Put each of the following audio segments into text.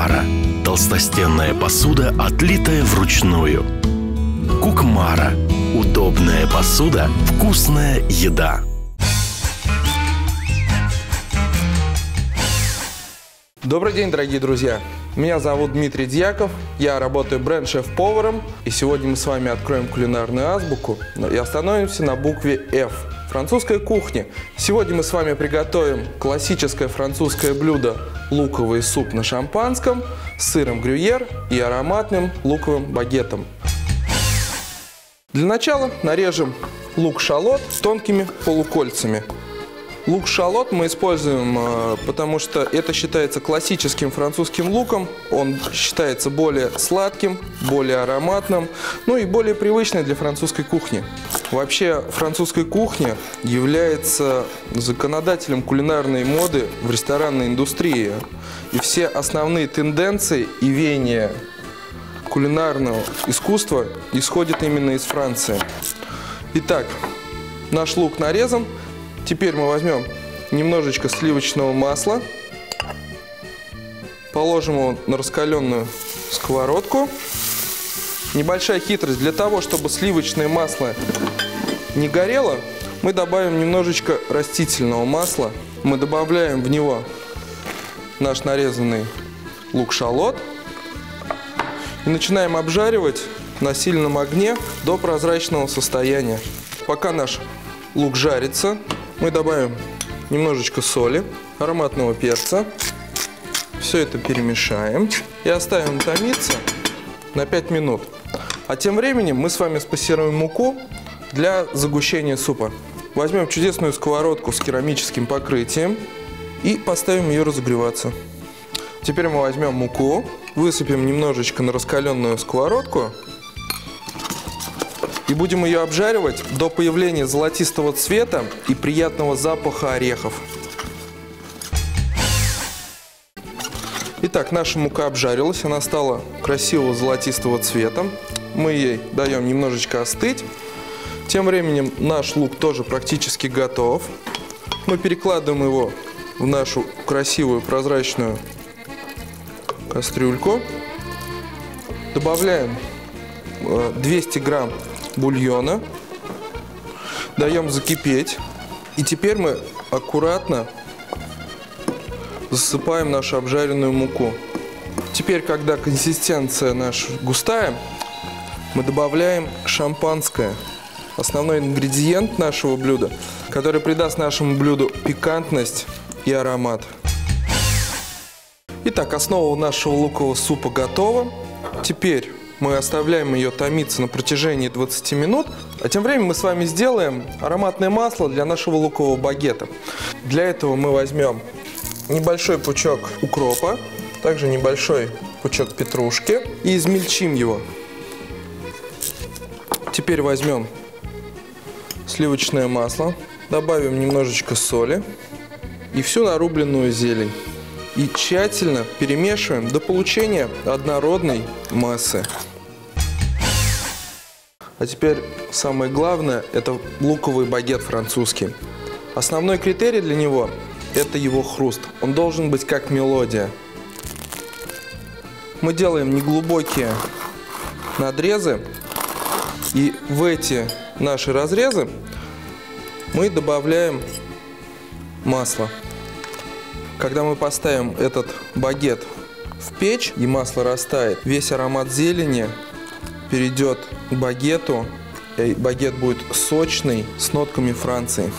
Кукмара – толстостенная посуда, отлитая вручную. Кукмара – удобная посуда, вкусная еда. Добрый день, дорогие друзья! Меня зовут Дмитрий Дьяков, я работаю бренд-шеф-поваром, и сегодня мы с вами откроем кулинарную азбуку и остановимся на букве F – французской кухни. Сегодня мы с вами приготовим классическое французское блюдо – луковый суп на шампанском с сыром грюйер и ароматным луковым багетом. Для начала нарежем лук-шалот тонкими полукольцами. Лук-шалот мы используем, потому что это считается классическим французским луком. Он считается более сладким, более ароматным, ну и более привычным для французской кухни. Вообще, французская кухня является законодателем кулинарной моды в ресторанной индустрии. И все основные тенденции и веяния кулинарного искусства исходят именно из Франции. Итак, наш лук нарезан. Теперь мы возьмем немножечко сливочного масла, положим его на раскаленную сковородку. Небольшая хитрость: для того, чтобы сливочное масло не горело, мы добавим немножечко растительного масла. Мы добавляем в него наш нарезанный лук-шалот и начинаем обжаривать на сильном огне до прозрачного состояния. Пока наш лук жарится, мы добавим немножечко соли, ароматного перца. Все это перемешаем и оставим томиться на 5 минут. А тем временем мы с вами спассируем муку для загущения супа. Возьмем чудесную сковородку с керамическим покрытием и поставим ее разогреваться. Теперь мы возьмем муку, высыпем немножечко на раскаленную сковородку и будем ее обжаривать до появления золотистого цвета и приятного запаха орехов. Итак, наша мука обжарилась, она стала красивого золотистого цвета. Мы ей даем немножечко остыть. Тем временем наш лук тоже практически готов. Мы перекладываем его в нашу красивую прозрачную кастрюльку. Добавляем 200 грамм бульона, даем закипеть, и теперь мы аккуратно засыпаем нашу обжаренную муку. Теперь, когда консистенция наша густая, мы добавляем шампанское, основной ингредиент нашего блюда, который придаст нашему блюду пикантность и аромат. Итак, основа нашего лукового супа готова. Теперь мы оставляем ее томиться на протяжении 20 минут, а тем временем мы с вами сделаем ароматное масло для нашего лукового багета. Для этого мы возьмем небольшой пучок укропа, также небольшой пучок петрушки и измельчим его. Теперь возьмем сливочное масло, добавим немножечко соли и всю нарубленную зелень. И тщательно перемешиваем до получения однородной массы. А теперь самое главное – это луковый багет французский. Основной критерий для него – это его хруст. Он должен быть как мелодия. Мы делаем неглубокие надрезы, и в эти наши разрезы мы добавляем масло. Когда мы поставим этот багет в печь и масло растает, весь аромат зелени перейдет к багету, и багет будет сочный, с нотками Франции.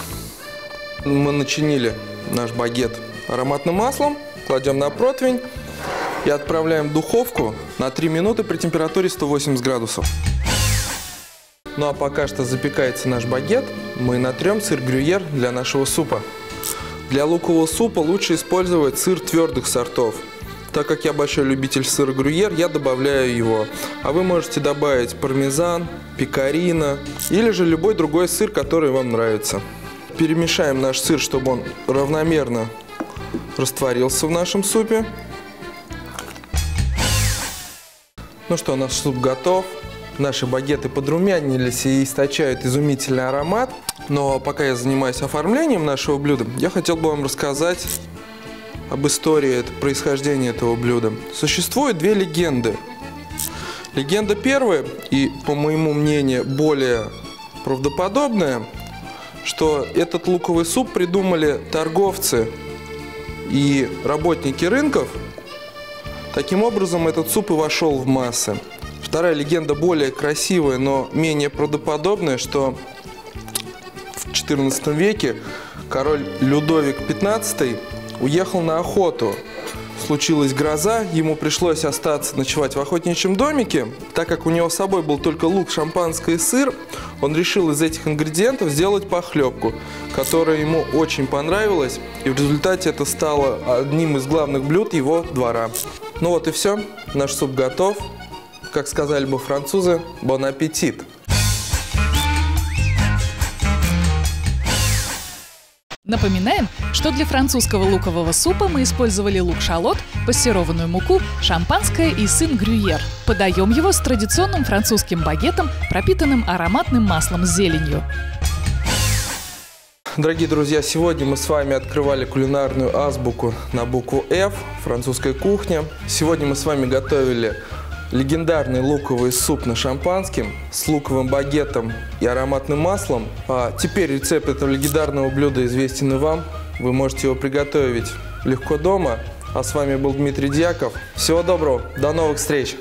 Мы начинили наш багет ароматным маслом, кладем на противень и отправляем в духовку на 3 минуты при температуре 180 градусов. Ну а пока что запекается наш багет, мы натрем сыр грюйер для нашего супа. Для лукового супа лучше использовать сыр твердых сортов. Так как я большой любитель сыра грюйер, я добавляю его. А вы можете добавить пармезан, пекарино или же любой другой сыр, который вам нравится. Перемешаем наш сыр, чтобы он равномерно растворился в нашем супе. Ну что, наш суп готов. Наши багеты подрумянились и источают изумительный аромат. Но пока я занимаюсь оформлением нашего блюда, я хотел бы вам рассказать об истории происхождения этого блюда. Существует две легенды. Легенда первая, и, по моему мнению, более правдоподобная, что этот луковый суп придумали торговцы и работники рынков. Таким образом, этот суп и вошел в массы. Вторая легенда более красивая, но менее правдоподобная, что в XIV веке король Людовик XV уехал на охоту. Случилась гроза, ему пришлось остаться ночевать в охотничьем домике. Так как у него с собой был только лук, шампанское и сыр, он решил из этих ингредиентов сделать похлебку, которая ему очень понравилась, и в результате это стало одним из главных блюд его двора. Ну вот и все, наш суп готов. Как сказали бы французы, bon appétit! Напоминаем, что для французского лукового супа мы использовали лук-шалот, пассерованную муку, шампанское и сыр грюйер. Подаем его с традиционным французским багетом, пропитанным ароматным маслом с зеленью. Дорогие друзья, сегодня мы с вами открывали кулинарную азбуку на букву F, французская кухня. Сегодня мы с вами готовили легендарный луковый суп на шампанском с луковым багетом и ароматным маслом. А теперь рецепт этого легендарного блюда известен и вам. Вы можете его приготовить легко дома. А с вами был Дмитрий Дьяков. Всего доброго, до новых встреч!